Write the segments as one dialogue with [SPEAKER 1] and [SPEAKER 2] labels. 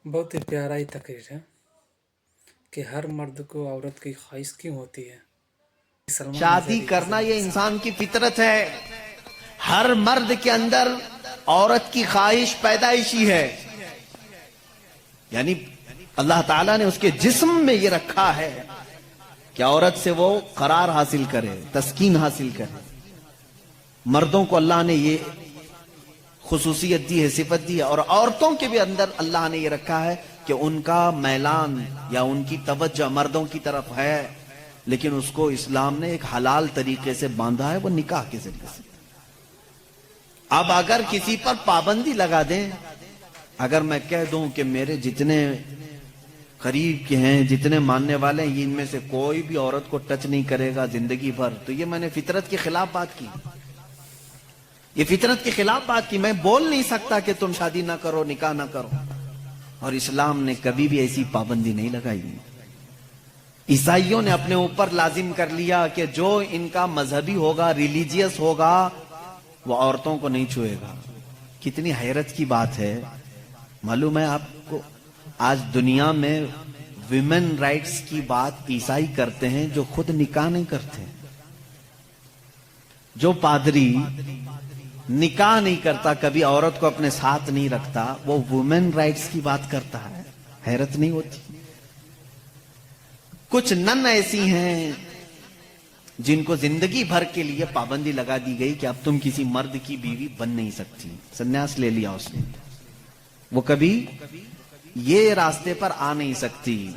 [SPEAKER 1] बहुत ही प्यारा ही तकरीर है कि हर मर्द को औरत की ख्वाहिश क्यों होती है। सलमान
[SPEAKER 2] शादी
[SPEAKER 1] अजहरी
[SPEAKER 2] करना ये इंसान की फितरत है। हर मर्द के अंदर औरत की ख्वाहिश पैदाइशी है, यानी अल्लाह ताला ने उसके जिस्म में ये रखा है कि औरत से वो करार हासिल करे, तस्कीन हासिल करे। मर्दों को अल्लाह ने ये खुसूसियत दी है, सिफत दी है, और औरतों के भी अंदर अल्लाह ने ये रखा है कि उनका मैलान या उनकी तवज्जो मर्दों की तरफ है, लेकिन उसको इस्लाम ने एक हलाल तरीके से बांधा है, वो निकाह के जरिए से। अब अगर किसी पर पाबंदी लगा दें, अगर मैं कह दूं कि मेरे जितने करीब के हैं, जितने मानने वाले हैं, इनमें से कोई भी औरत को टच नहीं करेगा जिंदगी भर, तो ये मैंने फितरत के खिलाफ बात की। ये फितरत के खिलाफ बात की। मैं बोल नहीं सकता कि तुम शादी ना करो, निकाह ना करो, और इस्लाम ने कभी भी ऐसी पाबंदी नहीं लगाई। ईसाइयों ने अपने ऊपर लाजिम कर लिया कि जो इनका मजहबी होगा, रिलीजियस होगा, वो औरतों को नहीं छुएगा। कितनी हैरत की बात है। मालूम है आपको, आज दुनिया में विमेन राइट्स की बात ईसाई करते हैं जो खुद निकाह नहीं करते। जो पादरी निकाह नहीं करता, कभी औरत को अपने साथ नहीं रखता, वो वुमेन राइट्स की बात करता है। हैरत नहीं होती? कुछ नन ऐसी हैं जिनको जिंदगी भर के लिए पाबंदी लगा दी गई कि अब तुम किसी मर्द की बीवी बन नहीं सकती। संन्यास ले लिया उसने, वो कभी ये रास्ते पर आ नहीं सकती।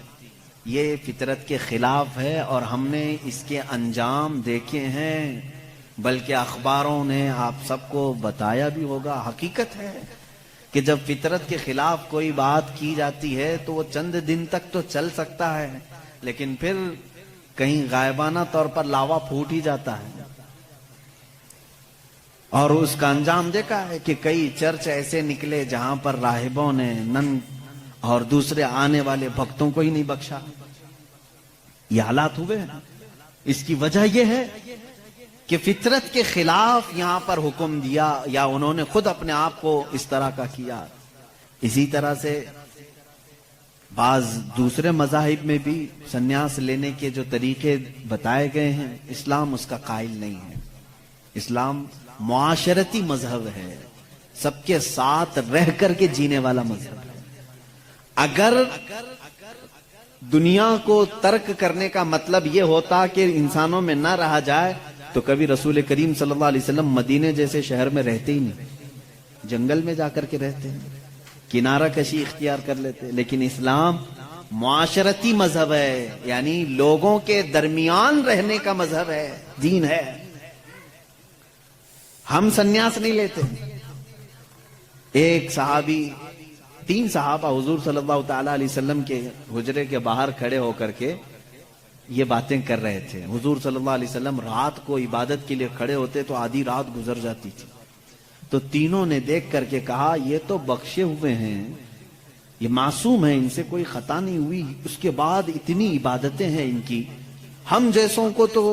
[SPEAKER 2] ये फितरत के खिलाफ है, और हमने इसके अंजाम देखे हैं, बल्कि अखबारों ने आप सबको बताया भी होगा। हकीकत है कि जब फितरत के खिलाफ कोई बात की जाती है तो वो चंद दिन तक तो चल सकता है, लेकिन फिर कहीं गायबाना तौर पर लावा फूट ही जाता है। और उसका अंजाम देखा है कि कई चर्च ऐसे निकले जहां पर राहिबों ने नन और दूसरे आने वाले भक्तों को ही नहीं बख्शा। ये हालात हुए हैं। इसकी वजह यह है कि फितरत के खिलाफ यहां पर हुक्म दिया, या उन्होंने खुद अपने आप को इस तरह का किया। इसी तरह से बाज दूसरे मजाहिब में भी सन्यास लेने के जो तरीके बताए गए हैं, इस्लाम उसका कायल नहीं है। इस्लाम मुआशरती मजहब है, सबके साथ रह करके जीने वाला मजहब है। अगर दुनिया को तर्क करने का मतलब यह होता कि इंसानों में ना रहा जाए, तो कभी रसूल करीम सल्लल्लाहु अलैहि वसल्लम मदीने जैसे शहर में रहते ही नहीं, जंगल में जाकर के रहते हैं, किनारा कशी इख्तियार कर लेते हैं। लेकिन इस्लाम मुआशरती मजहब है, यानी लोगों के दरमियान रहने का मजहब है, दीन है। हम सन्यास नहीं लेते। एक सहाबी, 3 सहाबा हुजूर सल्लल्लाहु ताला अलैहि वसल्लम के हुजरे के बाहर खड़े होकर के ये बातें कर रहे थे। हुजूर सल्लल्लाहु अलैहि वसल्लम रात को इबादत के लिए खड़े होते तो आधी रात गुजर जाती थी। तो तीनों ने देख करके कहा, ये तो बख्शे हुए हैं, ये मासूम है, इनसे कोई खता नहीं हुई, उसके बाद इतनी इबादतें हैं इनकी, हम जैसों को तो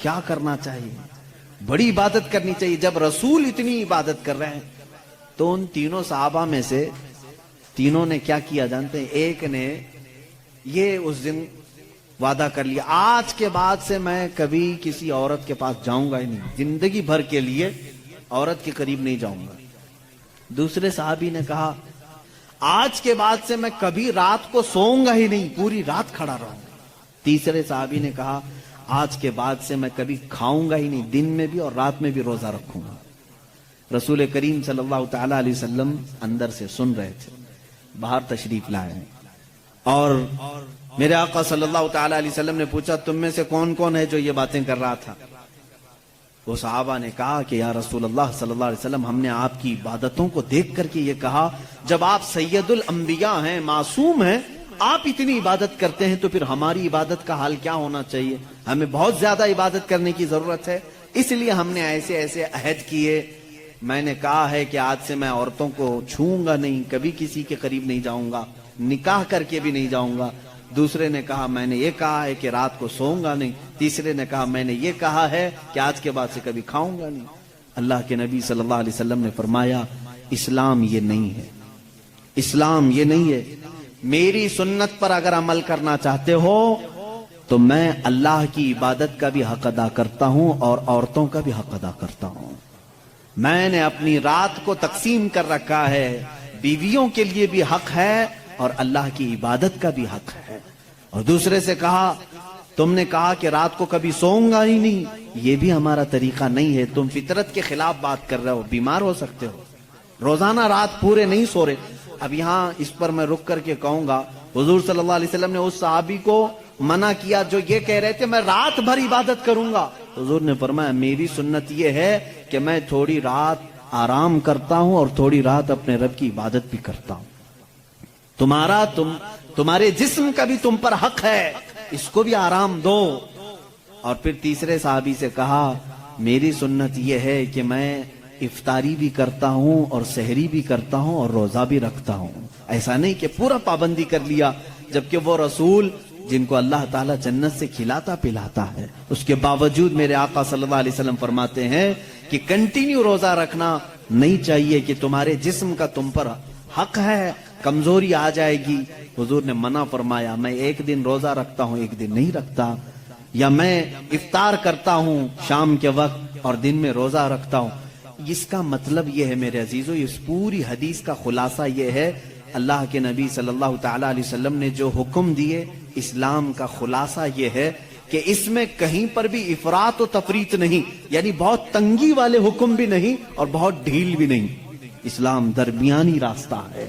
[SPEAKER 2] क्या करना चाहिए, बड़ी इबादत करनी चाहिए। जब रसूल इतनी इबादत कर रहे हैं, तो उन तीनों सहाबा में से तीनों ने क्या किया जानते हैं? एक ने ये उस दिन वादा कर लिया, आज के बाद से मैं कभी किसी औरत के पास जाऊंगा ही नहीं, जिंदगी भर के लिए औरत के करीब नहीं जाऊंगा। दूसरे साहबी ने कहा, आज के बाद से मैं कभी रात को सोऊंगा ही नहीं, पूरी रात खड़ा रहूंगा। तीसरे साहबी ने कहा, आज के बाद से मैं कभी खाऊंगा ही नहीं, दिन में भी और रात में भी रोजा रखूंगा। रसूल करीम सल्लल्लाहु ताला अलैहि वसल्लम अंदर से सुन रहे थे, बाहर तशरीफ लाए, और मेरे आका सल्लल्लाहु ताला अलैहि वसल्लम ने पूछा, तुम में से कौन कौन है जो ये बातें कर रहा था? वो सहाबा ने कहा कि या रसूल अल्लाह सल्लल्लाहु अलैहि वसल्लम, हमने आपकी इबादतों को देख करके ये कहा, जब आप सैयदुल अंबिया हैं, मासूम हैं, आप इतनी इबादत करते हैं, तो फिर हमारी इबादत का हाल क्या होना चाहिए? हमें बहुत ज्यादा इबादत करने की जरूरत है, इसलिए हमने ऐसे ऐसे अहद किए। मैंने कहा है कि आज से मैं औरतों को छूऊंगा नहीं, कभी किसी के करीब नहीं जाऊंगा, निकाह करके भी नहीं जाऊंगा। दूसरे ने कहा, मैंने ये कहा है कि रात को सोऊंगा नहीं। तीसरे ने कहा, मैंने ये कहा है कि आज के बाद से कभी खाऊंगा नहीं। अल्लाह के नबी सल्लल्लाहु अलैहि वसल्लम ने फरमाया, इस्लाम ये नहीं है। اسلام یہ نہیں ہے میری سنت پر اگر عمل کرنا چاہتے ہو تو میں اللہ کی عبادت کا بھی حق ادا کرتا ہوں اور عورتوں کا بھی حق ادا کرتا ہوں. میں نے اپنی رات کو تقسیم کر رکھا ہے, بیویوں کے لیے بھی حق ہے اور اللہ کی عبادت کا بھی حق ہے. اور دوسرے سے کہا تم نے کہا کہ رات کو کبھی سوؤں گا ہی نہیں, یہ بھی ہمارا طریقہ نہیں ہے. تم فطرت کے خلاف بات کر رہے ہو, بیمار ہو سکتے ہو, روزانہ رات پورے نہیں سو رہے. اب یہاں اس پر میں رک کر کے کہوں گا, حضور صلی اللہ علیہ وسلم نے اس صحابی کو منع کیا جو یہ کہہ رہے تھے میں رات بھر عبادت کروں گا. حضور نے فرمایا میری سنت یہ ہے کہ میں تھوڑی رات آرام کرتا ہوں اور تھوڑی رات اپنے رب کی عبادت بھی کرتا ہوں. تمہارے جسم کا بھی تم پر حق ہے, اس کو بھی آرام دو. اور پھر تیسرے صحابی سے کہا میری سنت یہ ہے کہ میں افطاری بھی کرتا ہوں اور سحری بھی کرتا ہوں اور روزہ بھی رکھتا ہوں. ایسا نہیں کہ پورا پابندی کر لیا, جبکہ وہ رسول جن کو اللہ تعالیٰ جنت سے کھلاتا پلاتا ہے, اس کے باوجود میرے آقا صلی اللہ علیہ وسلم فرماتے ہیں کہ کنٹینیو روزہ رکھنا نہیں چاہیے, کہ تمہارے جسم کا تم پر حق ہے, کمزوری آ جائے گی. حضور نے منع فرمایا میں ایک دن روزہ رکھتا ہوں ایک دن نہیں رکھتا, یا میں افطار کرتا ہوں شام کے وقت اور دن میں روزہ رکھتا ہوں. اس کا مطلب یہ ہے میرے عزیزو, اس پوری حدیث کا خلاصہ یہ ہے اللہ کے نبی صلی اللہ تعالی علیہ وسلم نے جو حکم دیے, اسلام کا خلاصہ یہ ہے کہ اس میں کہیں پر بھی افراط و تفریط نہیں, یعنی بہت تنگی والے حکم بھی نہیں اور بہت ڈھیل بھی نہیں. اسلام درمیانی راستہ ہے,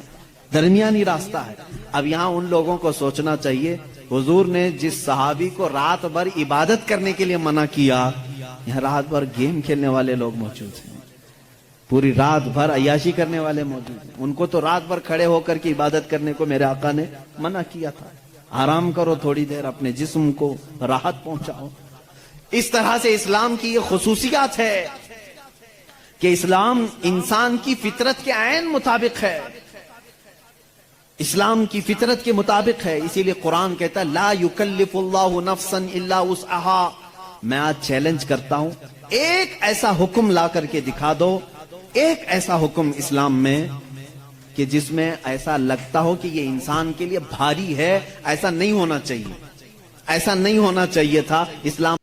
[SPEAKER 2] درمیانی راستہ ہے. اب یہاں ان لوگوں کو سوچنا چاہیے, حضور نے جس صحابی کو رات بھر عبادت کرنے کے لیے منع کیا, یہاں رات بھر گیم کھیلنے والے لوگ موجود ہیں, پوری رات بھر عیاشی کرنے والے موجود ہیں. ان کو تو رات بھر کھڑے ہو کر کے عبادت کرنے کو میرے آقا نے منع کیا تھا. آرام کرو تھوڑی دیر, اپنے جسم کو راحت پہنچاؤ. اس طرح سے اسلام کی یہ خصوصیات ہے کہ اسلام انسان کی فطرت کے عین مطابق ہے, اسلام کی فطرت کے مطابق ہے. اسی لیے قرآن کہتا ہے لا یکلف اللہ نفسا الا وسعہا. میں آج چیلنج کرتا ہوں, ایک ایسا حکم لا کر کے دکھا دو, ایک ایسا حکم اسلام میں کہ جس میں ایسا لگتا ہو کہ یہ انسان کے لیے بھاری ہے. ایسا نہیں ہونا چاہیے, ایسا نہیں ہونا چاہیے تھا. اسلام